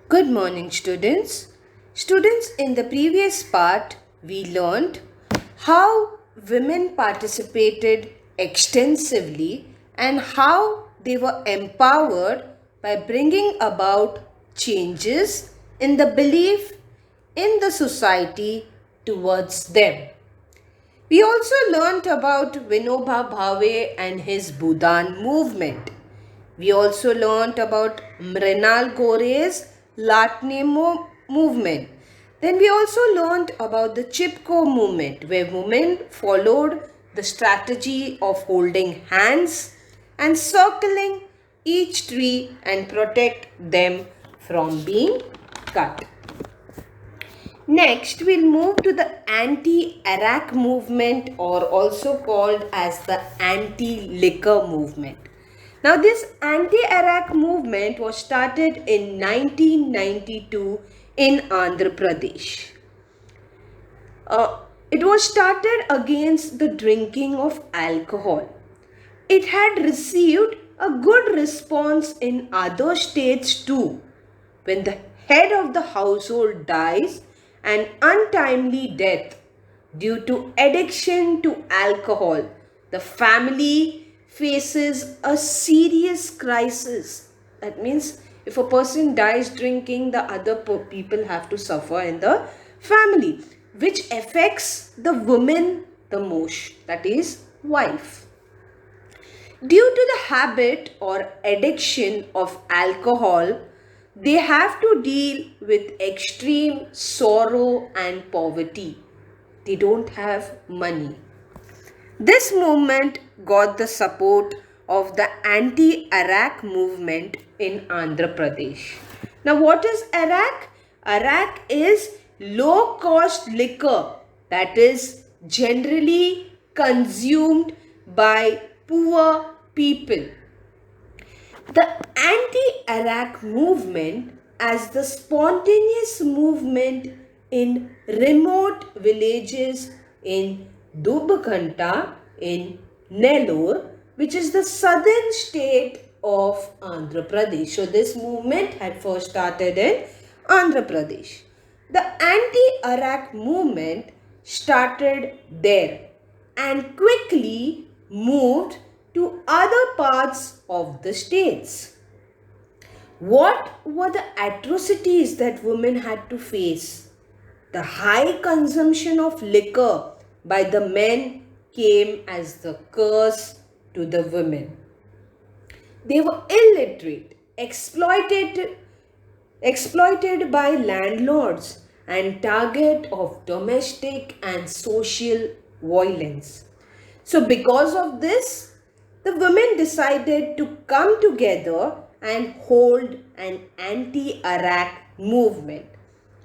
Good morning, students. Students, in the previous part, we learned how women participated extensively and how they were empowered by bringing about changes in the belief in the society towards them. We also learnt about Vinoba Bhave and his Bhudan movement. We also learnt about Mrinal Gore's Latne movement. Then we also learnt about the Chipko movement, where women followed the strategy of holding hands and circling each tree and protect them from being cut. Next, we'll move to the anti-Iraq movement, or also called as the anti-liquor movement. Now, this anti-Iraq movement was started in 1992 in Andhra Pradesh. It was started against the drinking of alcohol. It had received a good response in other states too. When the head of the household dies, an untimely death due to addiction to alcohol, the family faces a serious crisis. That means if a person dies drinking, the other people have to suffer in the family, which affects the woman the most, that is, wife. Due to the habit or addiction of alcohol, they have to deal with extreme sorrow and poverty. They don't have money. This movement got the support of the anti-Iraq movement in Andhra Pradesh. Now, what is Iraq? Iraq is low-cost liquor that is generally consumed by poor people. The anti-Iraq movement, as the spontaneous movement in remote villages in Dubakanta in Nellore, which is the southern state of Andhra Pradesh. So this movement had first started in Andhra Pradesh. The anti-Iraq movement started there and quickly moved to other parts of the states. What were the atrocities that women had to face? The high consumption of liquor by the men came as the curse to the women. They were illiterate, exploited by landlords, and target of domestic and social violence. So because of this, the women decided to come together and hold an anti-Iraq movement,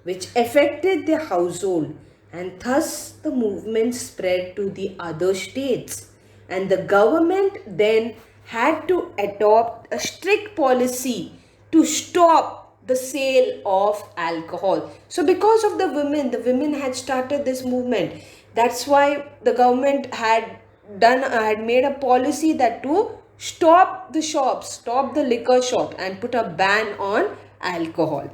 which affected their household, and thus the movement spread to the other states. And the government then had to adopt a strict policy to stop the sale of alcohol. So because of the women had started this movement. That's why the government had made a policy that to stop the shops, stop the liquor shop, and put a ban on alcohol.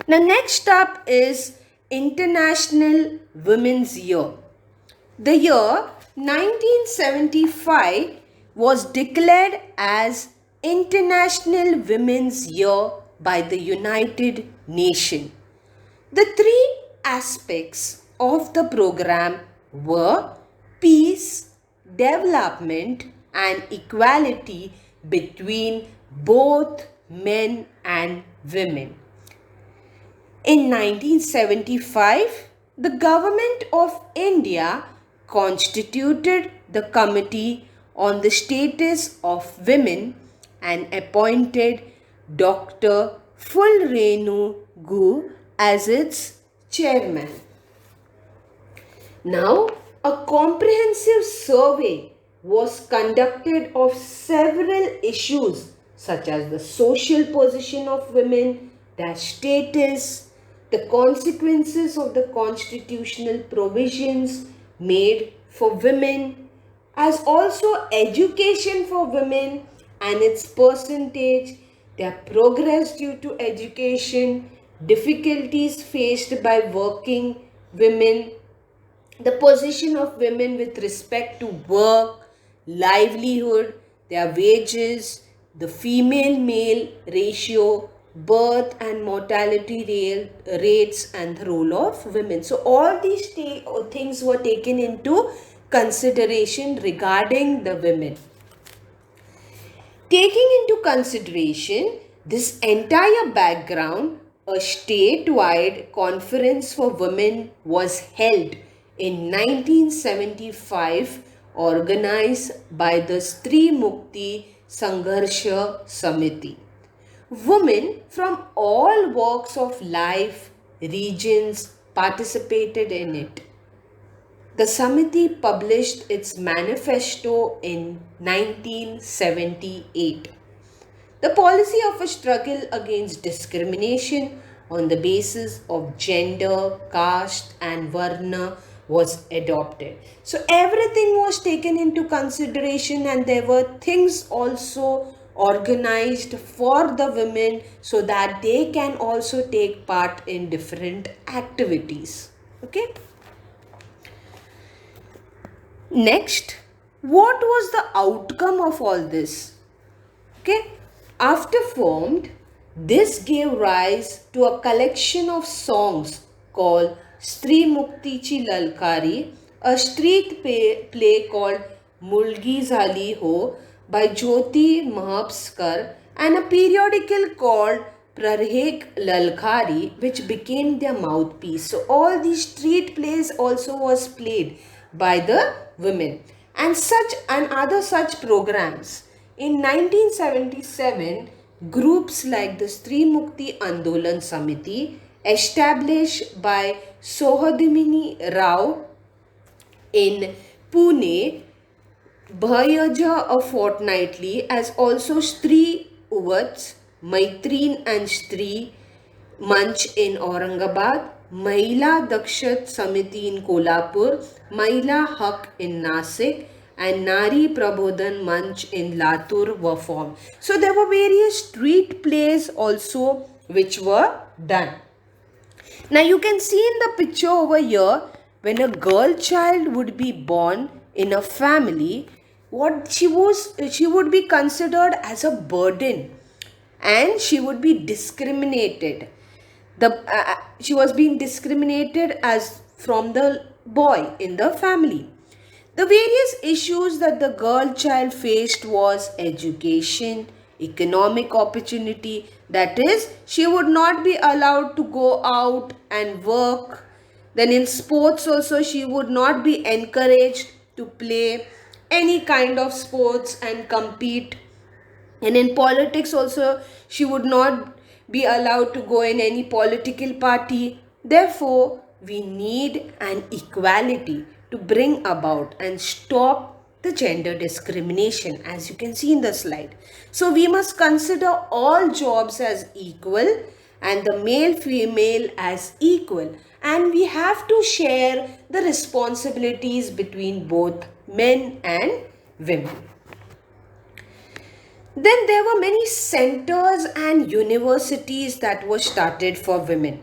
Now, next up is International Women's Year. The year 1975 was declared as International Women's Year by the United Nations. The three aspects of the program were peace, development, and equality between both men and women. In 1975, the Government of India constituted the Committee on the Status of Women and appointed Dr. Fulrenu Gu as its chairman. Now, a comprehensive survey was conducted of several issues such as the social position of women, their status, the consequences of the constitutional provisions made for women, as also education for women and its percentage, their progress due to education, difficulties faced by working women, the position of women with respect to work, livelihood, their wages, the female male ratio, birth and mortality rates, and the role of women. So, all these things were taken into consideration regarding the women. Taking into consideration this entire background, a statewide conference for women was held in 1975, organized by the Stree Mukti Sangharsha Samiti. Women from all walks of life, regions participated in it. The Samiti published its manifesto in 1978. The policy of a struggle against discrimination on the basis of gender, caste, and varna was adopted. So everything was taken into consideration, and there were things also organized for the women so that they can also take part in different activities. Okay. Next, what was the outcome of all this? Okay, after formed, this gave rise to a collection of songs called Stree Muktichi Lalkari, a street play called Mulgi Zali Ho by Jyoti Mahapskar, and a periodical called Prarhek Lalkari, which became their mouthpiece. So all these street plays also was played by the women, and other such programs. In 1977, groups like the Stree Mukti Andolan Samiti, established by Sohadimini Rao in Pune, Bhayaja a fortnightly, as also Stree Uvats, Maitrin and Stree Manch in Aurangabad, Mahila Dakshat Samiti in Kolhapur, Mahila Haq in Nasik, and Nari Prabodhan Manch in Latur were formed. So there were various street plays also which were done. Now you can see in the picture over here, when a girl child would be born in a family, what she would be considered as a burden, and she would be discriminated. She was being discriminated as from the boy in the family. The various issues that the girl child faced was education, economic opportunity, that is, she would not be allowed to go out and work. Then in sports also, she would not be encouraged to play any kind of sports and compete. And in politics also, she would not be allowed to go in any political party. Therefore, we need an equality to bring about and stop the gender discrimination, as you can see in the slide. So we must consider all jobs as equal and the male female as equal, and we have to share the responsibilities between both men and women. Then there were many centers and universities that were started for women.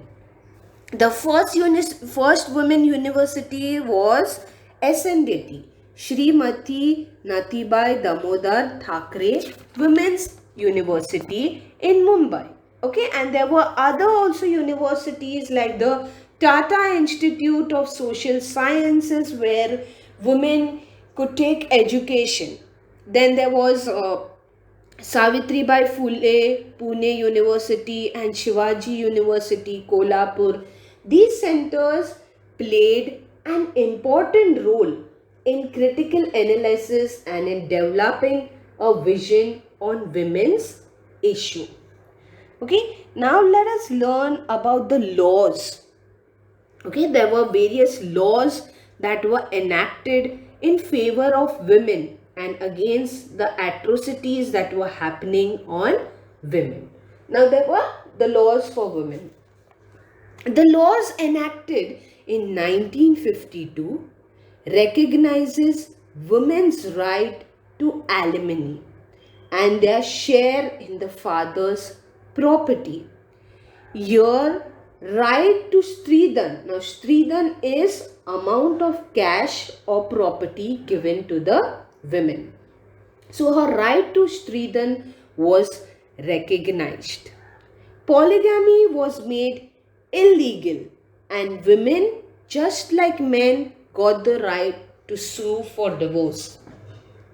The first women university was SNDT, Shrimati Nathibai Damodar Thackeray Women's University in Mumbai. Okay, and there were other also universities like the Tata Institute of Social Sciences, where women could take education. Then there was Savitribai Phule, Pune University, and Shivaji University, Kolhapur. These centers played an important role in critical analysis and in developing a vision on women's issue. Okay, now let us learn about the laws. Okay, there were various laws that were enacted in favor of women and against the atrocities that were happening on women. Now there were the laws for women. The laws enacted in 1952 recognizes women's right to alimony, and their share in the father's property. Your right to Stridan. Now, Stridan is amount of cash or property given to the women. So, her right to Stridan was recognized. Polygamy was made illegal, and women, just like men, got the right to sue for divorce.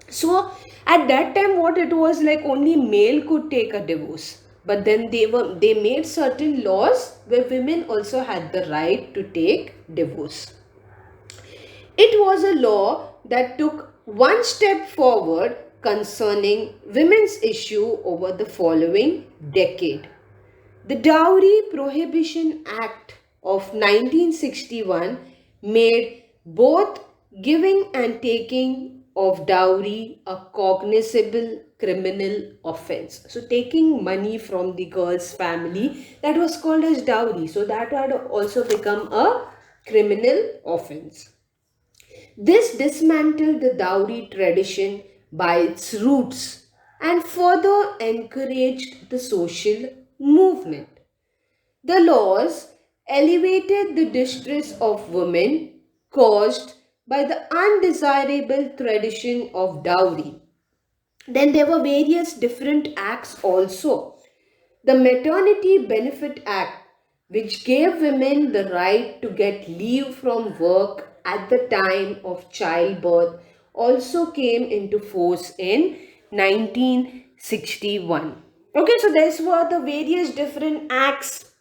So at that time, what it was like, only male could take a divorce. But then they made certain laws where women also had the right to take divorce. It was a law that took one step forward concerning women's issue over the following decade. The Dowry Prohibition Act of 1961 made both giving and taking of dowry a cognizable criminal offense. So taking money from the girl's family, that was called as dowry. So that had also become a criminal offense. This dismantled the dowry tradition by its roots and further encouraged the social movement. The laws elevated the distress of women caused by the undesirable tradition of dowry. Then there were various different acts also. The Maternity Benefit Act, which gave women the right to get leave from work at the time of childbirth, also came into force in 1961. Okay, so these were the various different acts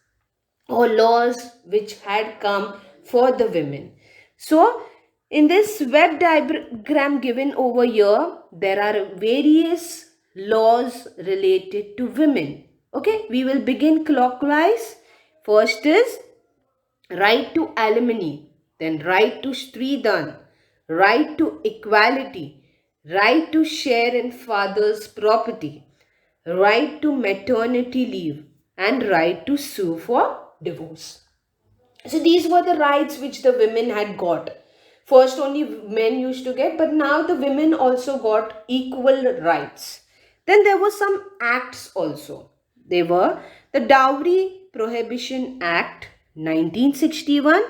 or laws which had come for the women. So, in this web diagram given over here, there are various laws related to women. Okay, we will begin clockwise. First is right to alimony, then right to stridan, right to equality, right to share in father's property, right to maternity leave, and right to sue for divorce. So these were the rights which the women had got. First only men used to get, but now the women also got equal rights. Then there were some acts also. They were the Dowry Prohibition Act 1961,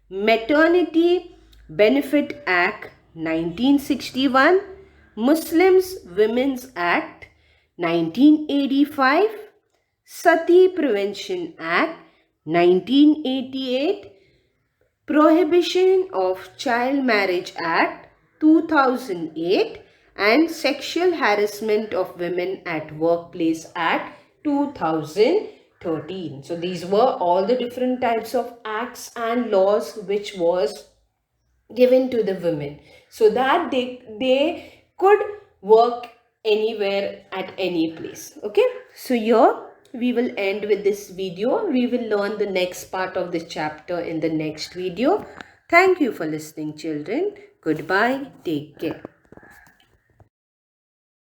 Maternity Benefit Act 1961, Muslims Women's Act 1985, Sati Prevention Act 1988, Prohibition of Child Marriage Act 2008, and Sexual Harassment of Women at Workplace Act 2013. So these were all the different types of acts and laws which was given to the women, so that they could work anywhere at any place. Okay, so here we will end with this video. We will learn the next part of the chapter in the next video. Thank you for listening, children. Goodbye. Take care.